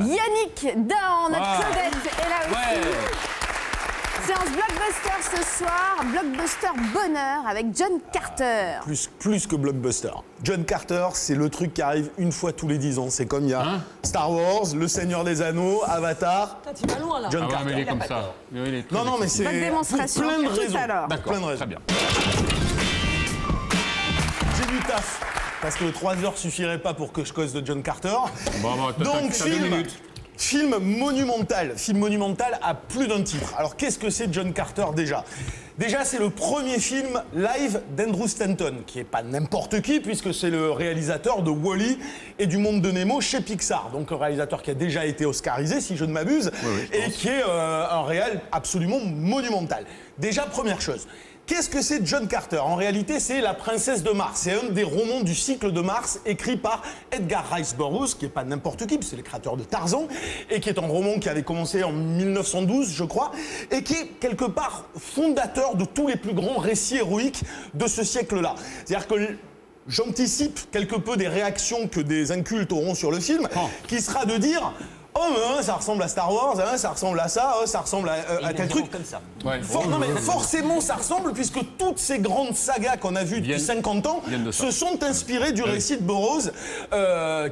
Yannick Dahan, notre Claudette est là aussi. Ouais. Séance blockbuster ce soir, blockbuster bonheur avec John Carter. Plus que blockbuster. John Carter, c'est le truc qui arrive une fois tous les 10 ans. C'est comme il y a Star Wars, Le Seigneur des Anneaux, Avatar. Tu vas loin là. John Ah ouais, Carter. mais il est comme ça. Non, mais c'est Bonne démonstration. pour plein de Tout raisons. à l'heure. D'accord, Plein de raisons. très bien. J'ai du taf. Parce que 3 heures suffirait pas pour que je cause de John Carter. Bon, Donc, t'as 2 minutes. film monumental à plus d'un titre. Alors, qu'est-ce que c'est John Carter déjà ? Déjà, c'est le premier film live d'Andrew Stanton, qui est pas n'importe qui, puisque c'est le réalisateur de Wall-E et du Monde de Nemo chez Pixar. Donc, un réalisateur qui a déjà été oscarisé, si je ne m'abuse, et qui est un réal absolument monumental. Déjà, première chose. Qu'est-ce que c'est John Carter ? En réalité, c'est La Princesse de Mars. C'est un des romans du cycle de Mars écrit par Edgar Rice Burroughs, qui n'est pas n'importe qui, c'est le créateur de Tarzan, et qui est un roman qui avait commencé en 1912, je crois, et qui est quelque part fondateur de tous les plus grands récits héroïques de ce siècle-là. C'est-à-dire que j'anticipe quelque peu des réactions que des incultes auront sur le film, qui sera de dire... Oh, mais ça ressemble à Star Wars, ça ressemble à ça, ça ressemble à tel truc. Comme ça. Ouais. Non, mais forcément, ça ressemble, puisque toutes ces grandes sagas qu'on a vues depuis 50 ans se sont inspirées du récit de Burroughs,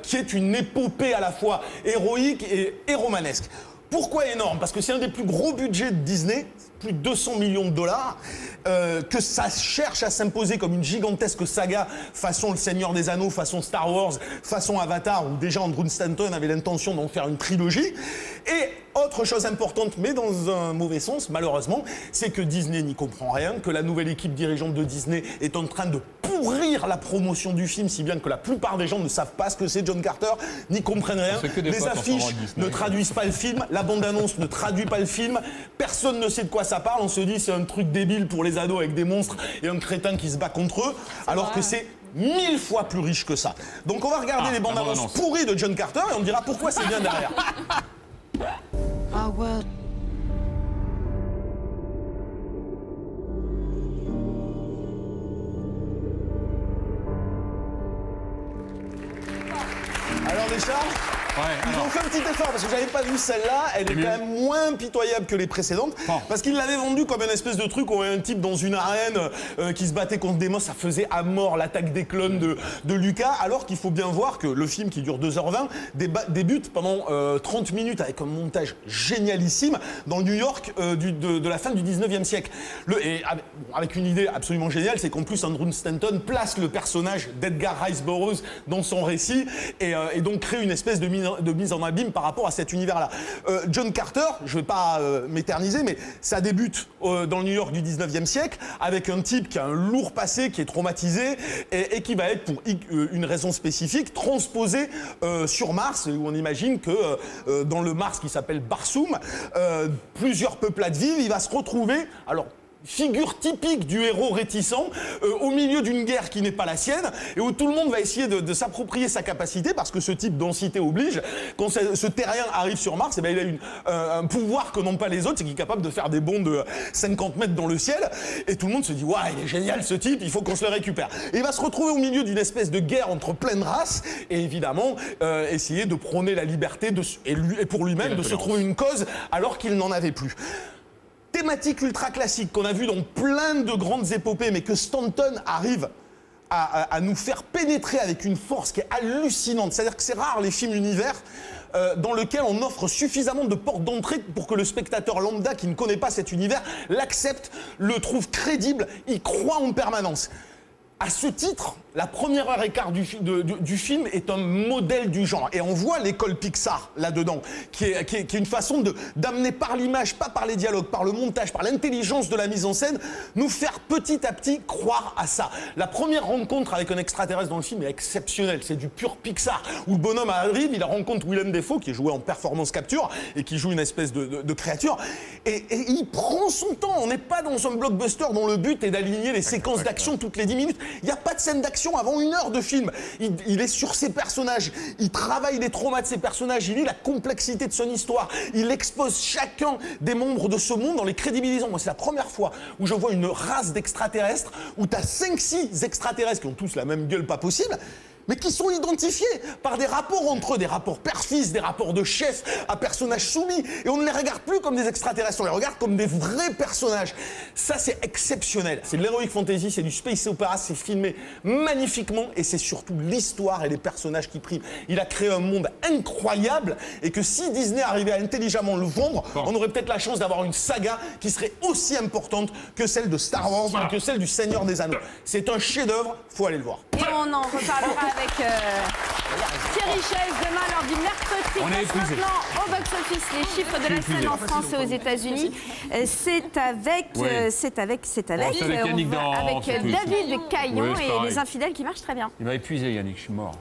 qui est une épopée à la fois héroïque et romanesque. Pourquoi énorme ? Parce que c'est un des plus gros budgets de Disney, plus de 200 millions de dollars, que ça cherche à s'imposer comme une gigantesque saga façon Le Seigneur des Anneaux, façon Star Wars, façon Avatar, où déjà Andrew Stanton avait l'intention d'en faire une trilogie. Et autre chose importante, mais dans un mauvais sens, malheureusement, c'est que Disney n'y comprend rien, que la nouvelle équipe dirigeante de Disney est en train de pourrir la promotion du film, si bien que la plupart des gens ne savent pas ce que c'est John Carter, n'y comprennent rien. Les affiches ne traduisent pas le film, la bande-annonce ne traduit pas le film, personne ne sait de quoi ça parle, on se dit c'est un truc débile pour les ados avec des monstres et un crétin qui se bat contre eux, alors que c'est 1000 fois plus riche que ça. Donc on va regarder les bandes-annonces pourries de John Carter et on dira pourquoi c'est bien derrière. Our world. Alors déjà, ils alors. ont fait un petit effort parce que j'avais pas vu celle-là, elle est quand même moins pitoyable que les précédentes parce qu'ils l'avaient vendue comme une espèce de truc où on avait un type dans une arène qui se battait contre des monstres, ça faisait à mort l'attaque des clones de Lucas, alors qu'il faut bien voir que le film qui dure 2h20 débute pendant 30 minutes avec un montage génialissime dans le New York de la fin du 19e siècle. Avec une idée absolument géniale, c'est qu'en plus Andrew Stanton place le personnage d'Edgar Rice Burroughs dans son récit et donc crée une espèce de mise en abîme par rapport à cet univers-là. John Carter, je ne vais pas m'éterniser, mais ça débute dans le New York du 19e siècle avec un type qui a un lourd passé, qui est traumatisé et qui va être, pour une raison spécifique, transposé sur Mars, où on imagine que dans le Mars qui s'appelle Barsoom, plusieurs peuplades vivent, il va se retrouver... Alors, figure typique du héros réticent au milieu d'une guerre qui n'est pas la sienne et où tout le monde va essayer de s'approprier sa capacité parce que ce type densité oblige. Quand ce terrien arrive sur Mars, il a un pouvoir que n'ont pas les autres, c'est qu'il est capable de faire des bonds de 50 mètres dans le ciel et tout le monde se dit « Waouh, il est génial ce type, il faut qu'on se le récupère ». Et il va se retrouver au milieu d'une espèce de guerre entre plein de races et évidemment essayer de prôner la liberté et pour lui-même de se trouver une cause alors qu'il n'en avait plus. Thématique ultra classique qu'on a vu dans plein de grandes épopées, mais que Stanton arrive à nous faire pénétrer avec une force qui est hallucinante. C'est-à-dire que c'est rare les films univers dans lesquels on offre suffisamment de portes d'entrée pour que le spectateur lambda qui ne connaît pas cet univers l'accepte, le trouve crédible, y croit en permanence. À ce titre, la première heure et quart du film est un modèle du genre. Et on voit l'école Pixar là-dedans, qui est une façon d'amener par l'image, pas par les dialogues, par le montage, par l'intelligence de la mise en scène, nous faire petit à petit croire à ça. La première rencontre avec un extraterrestre dans le film est exceptionnelle. C'est du pur Pixar, où le bonhomme arrive, il rencontre Willem Dafoe, qui est joué en performance capture, et qui joue une espèce de créature. Et il prend son temps. On n'est pas dans un blockbuster dont le but est d'aligner les séquences d'action toutes les 10 minutes. Il n'y a pas de scène d'action avant 1 heure de film. Il est sur ses personnages, il travaille les traumas de ses personnages, il lit la complexité de son histoire, il expose chacun des membres de ce monde en les crédibilisant. Moi, c'est la première fois où je vois une race d'extraterrestres, où tu as 5-6 extraterrestres qui ont tous la même gueule pas possible, mais qui sont identifiés par des rapports entre eux, des rapports père-fils, des rapports de chef à personnages soumis. Et on ne les regarde plus comme des extraterrestres, on les regarde comme des vrais personnages. Ça, c'est exceptionnel. C'est de l'heroic fantasy, c'est du space opera, c'est filmé magnifiquement et c'est surtout l'histoire et les personnages qui priment. Il a créé un monde incroyable et que si Disney arrivait à intelligemment le vendre, on aurait peut-être la chance d'avoir une saga qui serait aussi importante que celle de Star Wars ou que celle du Seigneur des Anneaux. C'est un chef-d'œuvre, faut aller le voir. Et on en reparlera avec Thierry Chaise demain lors du mercredi. On est épuisé. Maintenant au box-office les chiffres de la scène en France et aux États-Unis. C'est avec David Caillon et les infidèles qui marchent très bien. Il m'a épuisé, Yannick, je suis mort.